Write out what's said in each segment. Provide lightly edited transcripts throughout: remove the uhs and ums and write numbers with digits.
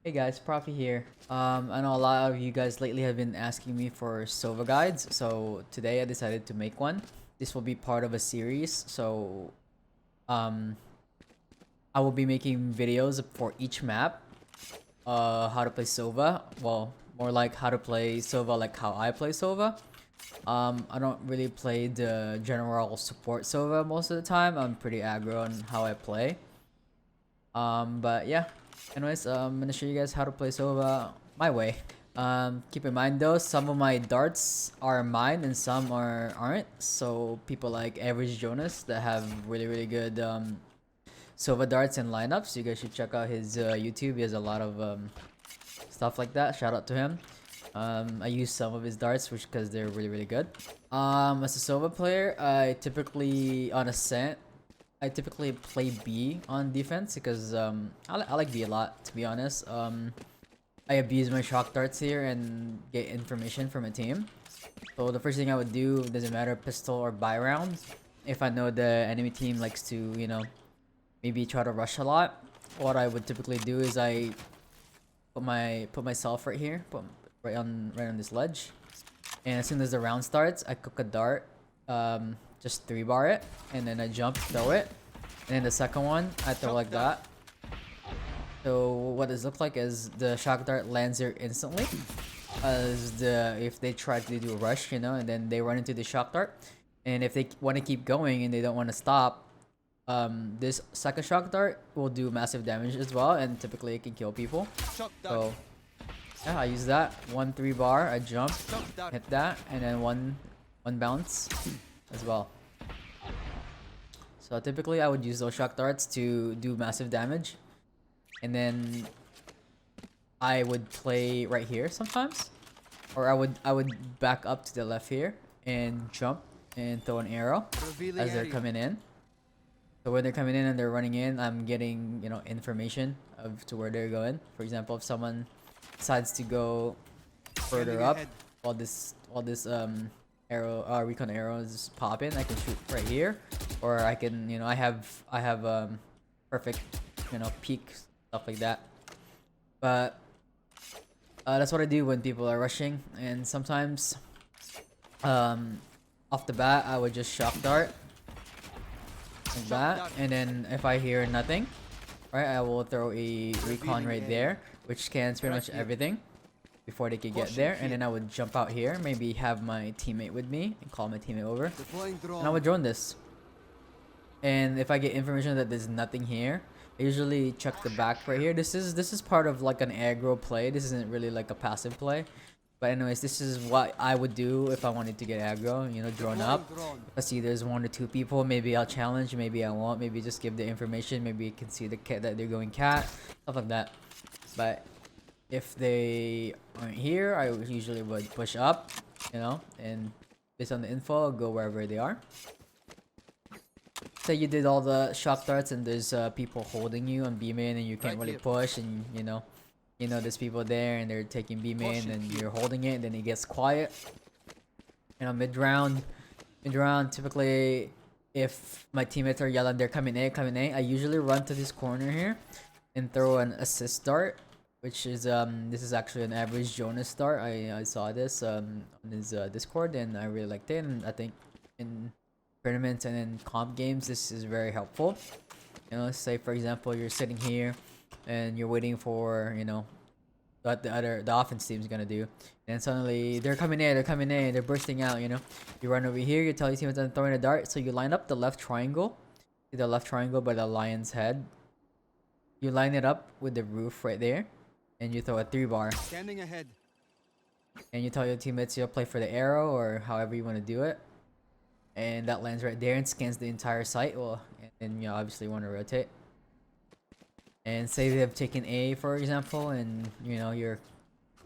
Hey guys, Prophy here. I know a lot of you guys lately have been asking me for Sova guides, so today I decided to make one. This will be part of a series, so um, I will be making videos for each map. How to play Sova. Well, more like how to play Sova, like how I play Sova. I don't really play the general support Sova most of the time. I'm pretty aggro on how I play. But yeah. Anyways, I'm gonna show you guys how to play Sova my way. Keep in mind though, some of my darts are mine and some aren't. So people like Average Jonas that have really good Sova darts and lineups. You guys should check out his YouTube. He has a lot of stuff like that. Shout out to him. I use some of his darts, which because they're really good. As a Sova player, on Ascent, I typically play B on defense because I like B a lot, to be honest. I abuse my shock darts here and get information from a team. So the first thing I would do, doesn't matter pistol or buy round, if I know the enemy team likes to, maybe try to rush a lot, what I would typically do is I put myself right here, put right on this ledge, and as soon as the round starts, I cook a dart, just 3-bar it, and then I jump, throw it, and then the second one I throw like that. So what this looks like is the shock dart lands there instantly, as if they try to do a rush, and then they run into the shock dart, and if they want to keep going and they don't want to stop, this second shock dart will do massive damage as well, and typically it can kill people. So yeah, I use that 1 3-bar. I jump, hit that, and then one bounce as well. So typically I would use those shock darts to do massive damage. And then I would play right here sometimes. Or I would back up to the left here and jump and throw an arrow as they're coming in. So when they're coming in and they're running in, I'm getting, information of to where they're going. For example, if someone decides to go further up while this recon arrow is popping, I can shoot right here, or I can, I have perfect, peak, stuff like that. But that's what I do when people are rushing, and sometimes off the bat I would just shock dart like that, and then if I hear nothing, right, I will throw a recon right there, which scans pretty much everything before they could get there, and then I would jump out here, maybe have my teammate with me and call my teammate over, and I would drone this. And if I get information that there's nothing here, I usually check the back right here. This is part of like an aggro play. This isn't really like a passive play. But anyways, this is what I would do if I wanted to get aggro, drone up. If I see there's 1 or 2 people, maybe I'll challenge, maybe I won't, maybe just give the information, maybe you can see the cat that they're going cat, stuff like that. But if they aren't here, I usually would push up, and based on the info, I'll go wherever they are. Say you did all the shock darts and there's people holding you on B main and you can't really push, and there's people there and they're taking B main and you're holding it, and then it gets quiet. Mid round, typically if my teammates are yelling they're coming A, I usually run to this corner here and throw an assist dart, which is this is actually an Average Jonas dart. I saw this on his Discord and I really liked it, and I think in tournaments and in comp games this is very helpful. Say for example you're sitting here and you're waiting for what the offense team is gonna do, and suddenly they're coming in, they're bursting out. You run over here, you tell your teammates I'm throwing a dart, so you line up the left triangle, see the left triangle by the lion's head, you line it up with the roof right there, and you throw a 3-bar. Standing ahead. And you tell your teammates you'll play for the arrow or however you want to do it, and that lands right there and scans the entire site. Well, and then you obviously want to rotate. And say they have taken A, for example, and your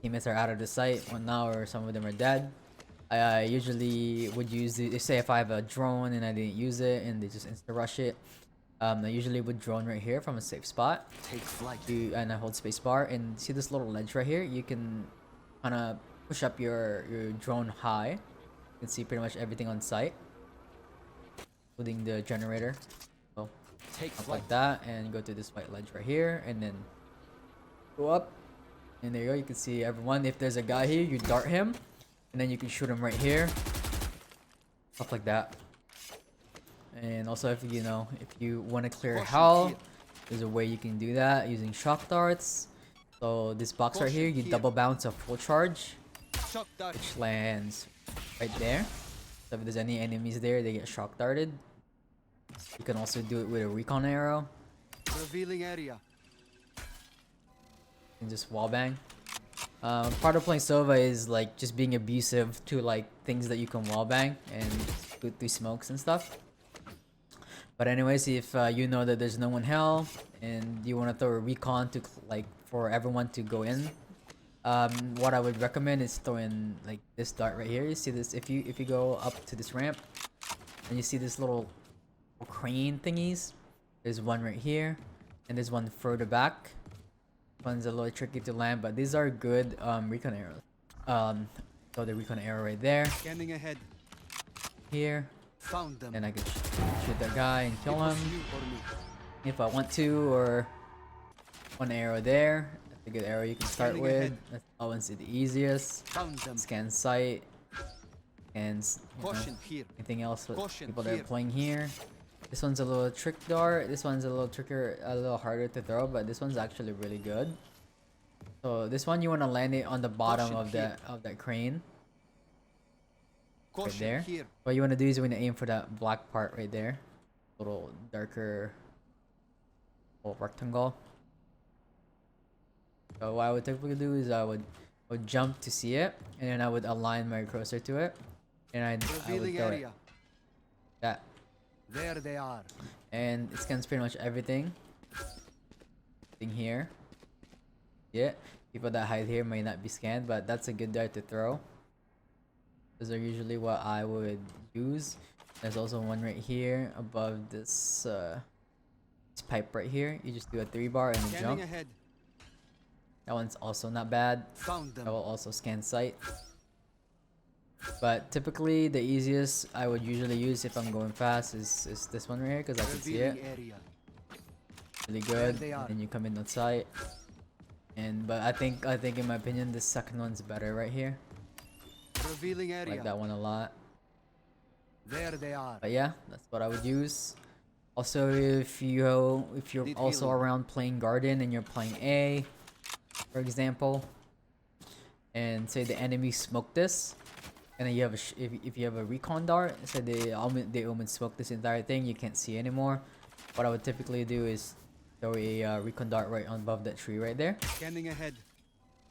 teammates are out of the site one now, or some of them are dead. I usually would use say if I have a drone and I didn't use it and they just insta rush it. I usually would drone right here from a safe spot. Take flight. And I hold spacebar and see this little ledge right here. You can kind of push up your drone high. You can see pretty much everything on site, including the generator. So Take up like that and go to this white ledge right here, and then go up And there you go, you can see everyone. If there's a guy here, you dart him, and then you can shoot him right here. Stuff like that. And also, if you want to clear hell, there's a way you can do that using shock darts. So this box right here, you double bounce a full charge, which lands right there. So if there's any enemies there, they get shock darted. You can also do it with a recon arrow. Revealing area. And just wallbang. Part of playing Sova is like just being abusive to like things that you can wallbang and go through smokes and stuff. But anyways, if you know that there's no one hell and you want to throw a recon to like for everyone to go in, what I would recommend is throwing like this dart right here. You see this? If you go up to this ramp and you see this little crane thingies, there's one right here and there's one further back. One's a little tricky to land, but these are good recon arrows. So the recon arrow right there. Scanning ahead. Here. Found them. And I can shoot that guy and kill him if I want to, or one arrow there. That's a good arrow you can start with. That's always the easiest. Found them. Scan sight and anything else with people that are playing here. This one's a little trick dart. This one's a little trickier, a little harder to throw, but this one's actually really good. So this one you want to land it on the bottom of that crane. Right there. What you want to do is you want to aim for that black part right there, little darker little rectangle. So what I would typically do is I would jump to see it, and then I would align my cursor to it, and I would throw it. That. There they are. And it scans pretty much everything. Thing here. Yeah, people that hide here may not be scanned, but that's a good dart to throw. Those are usually what I would use. There's also one right here above this pipe right here. You just do a 3-bar and a jump. Ahead. That one's also not bad. Found them. That will also scan sight. But typically the easiest I would usually use if I'm going fast is this one right here, because I can see it. Really good. And then you come in on sight. But I think in my opinion this second one's better right here. Revealing area. I like that one a lot. There they are. But yeah, that's what I would use. Also, if you're also around playing Garden and you're playing A, for example, and say the enemy smoked this, and then you have if you have a recon dart, say they almost smoke this entire thing, you can't see anymore. What I would typically do is throw a recon dart right on above that tree right there. Scanning ahead.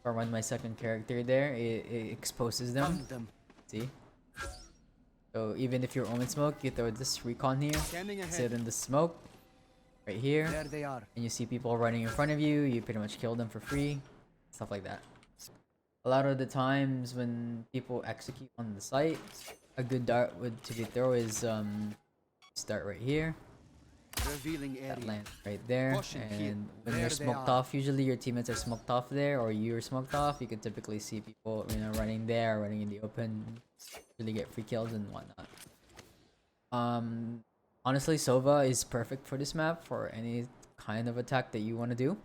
If I run my second character there, it exposes them. See? So even if you're omen smoke, you throw this recon here, sit in the smoke right here, There they are. and you see people running in front of you, you pretty much kill them for free, stuff like that. A lot of the times when people execute on the site, a good dart to be throw is start right here. Revealing area. That lands right there, and when you're smoked off, usually your teammates are smoked off there, or you're smoked off. You can typically see people, running there, running in the open, really get free kills and whatnot. Honestly, Sova is perfect for this map for any kind of attack that you want to do.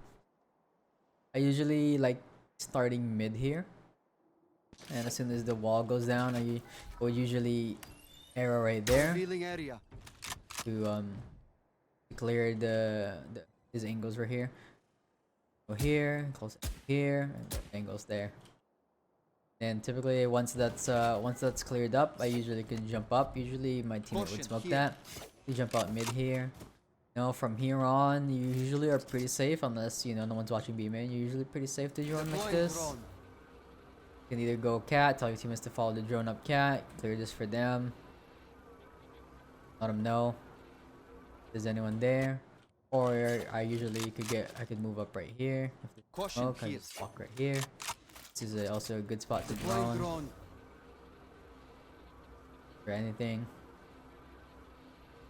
I usually like starting mid here, and as soon as the wall goes down, I will usually arrow right there Area. to clear his angles right here. Go here, close here, and angles there. And typically once that's cleared up, I usually can jump up. Usually my teammate would smoke that. You jump out mid here. From here on, you usually are pretty safe unless no one's watching B main. You're usually pretty safe to drone like this. You can either go cat, tell your teammates to follow the drone up cat, clear this for them. Let them know if there's anyone there. Or I usually could move up right here. If there's smoke, I just walk right here. This is also a good spot to drone. For anything.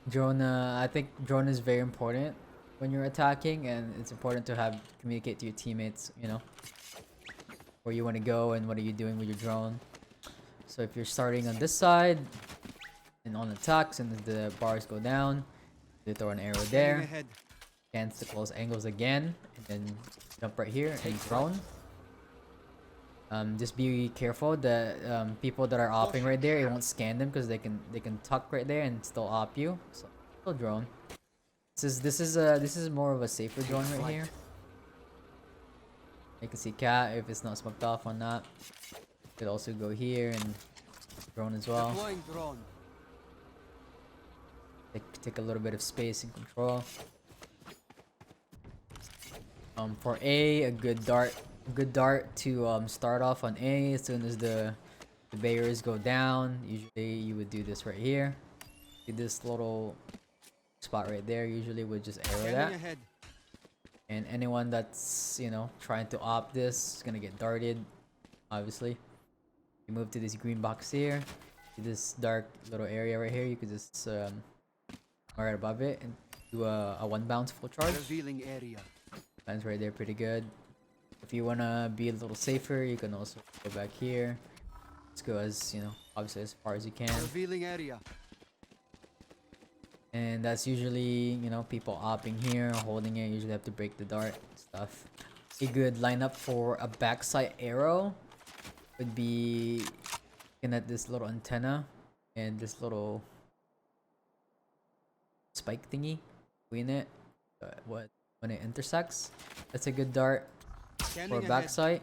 Drone, I think drone is very important when you're attacking, and it's important to communicate to your teammates, where you want to go and what are you doing with your drone. So if you're starting on this side and on attacks and the bars go down, you throw an arrow there, chance to close angles again, and then jump right here and drone. Just be careful that people that are opping right there, it won't scan them because they can tuck right there and still op you. So still drone. This is more of a safer drone right here. You can see cat if it's not smoked off on that. Could also go here and drone as well. Deploying drone. Take a little bit of space and control. For A, a good dart to start off on A. As soon as the barriers go down, usually you would do this right here. See this little spot right there. Usually would just arrow that. Ahead. And anyone that's trying to op this is gonna get darted. Obviously, you move to this green box here. See this dark little area right here. You could just right above it and do a one bounce full charge. Revealing area. Lands right there pretty good. If you wanna be a little safer, you can also go back here. Let's go as obviously as far as you can. Revealing area. And that's usually people opping here, holding it. Usually have to break the dart stuff. A good lineup for a backside arrow would be looking at this little antenna and this little spike thingy between it. When it intersects, that's a good dart for a backside.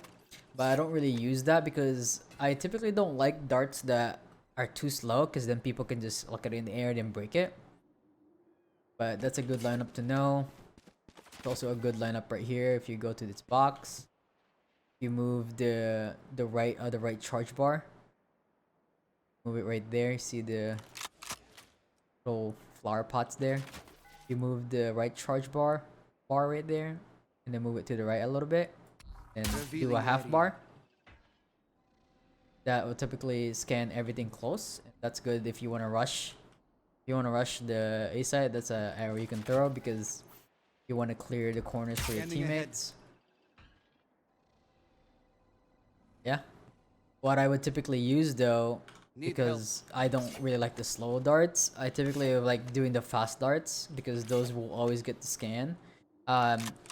But I don't really use that because I typically don't like darts that are too slow, because then people can just look at it in the air and then break it. But that's a good lineup to know. It's also a good lineup right here. If you go to this box, you move the right charge bar. Move it right there. See the little flower pots there. You move the right charge bar right there, and then move it to the right a little bit, and do a half bar. That will typically scan everything close. That's good if you want to rush. If you want to rush the A side, that's a arrow you can throw because you want to clear the corners for your teammates. Yeah. What I would typically use though, because I don't really like the slow darts, I typically like doing the fast darts because those will always get the scan.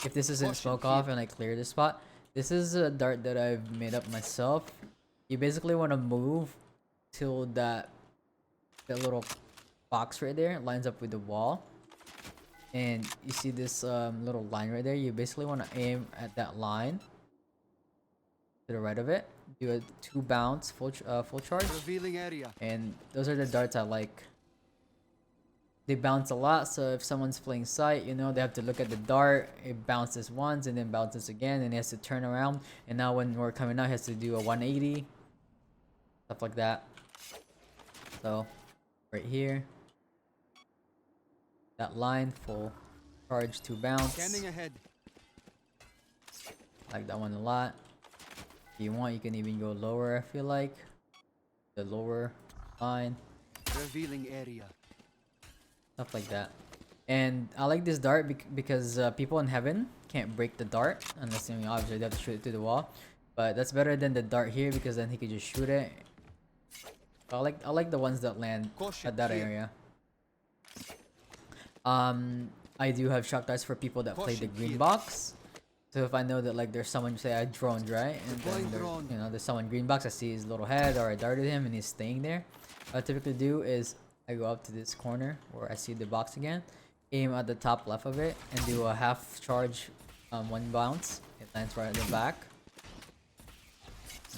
If this isn't smoke off and I clear the spot, this is a dart that I've made up myself. You basically want to move till that little box right there lines up with the wall, and you see this little line right there. You basically want to aim at that line to the right of it. Do a 2 bounce full charge. Revealing area. And those are the darts I like. They bounce a lot, so if someone's playing sight, they have to look at the dart. It bounces once and then bounces again, and he has to turn around. And now when we're coming out, he has to do a 180, stuff like that. So right here, that line, full charge, 2 bounce. Scanning ahead. Like that one a lot. If you want, you can even go lower. I feel like the lower line. Revealing area. Stuff like that. And I like this dart because people in heaven can't break the dart unless obviously they have to shoot it to the wall. But that's better than the dart here because then he could just shoot it. I like the ones that land at that area. I do have shock darts for people that play the green box. So if I know that like there's someone, say I droned, right, and then there's someone green box, I see his little head or I darted him and he's staying there. What I typically do is I go up to this corner where I see the box again, aim at the top left of it, and do a half charge, 1 bounce. It lands right at the back.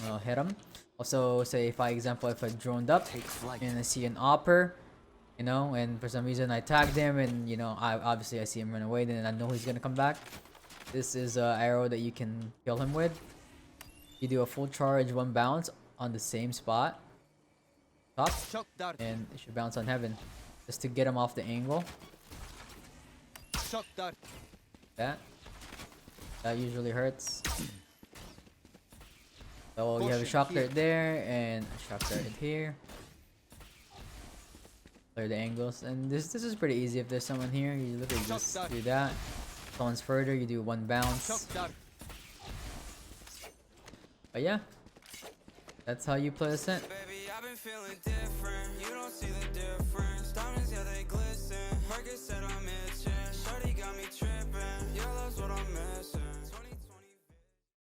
I'll hit him. Also, say if I droned up and I see an opper, and for some reason I tagged him, and I see him run away, then I know he's gonna come back. This is an arrow that you can kill him with. You do a full charge, 1 bounce on the same spot, top, and it should bounce on heaven, just to get him off the angle. Shock dart. That usually hurts. So you have a shock dart there and a shock dart here. Clear the angles, and this is pretty easy. If there's someone here, you literally just do that. If someone's further, you do 1 bounce. But yeah, that's how you play Ascent. Baby, I've been feeling different. You don't see the difference. Diamonds, yeah, they glisten. Market said I'm itching. Shorty got me tripping. Your love's what I'm missing.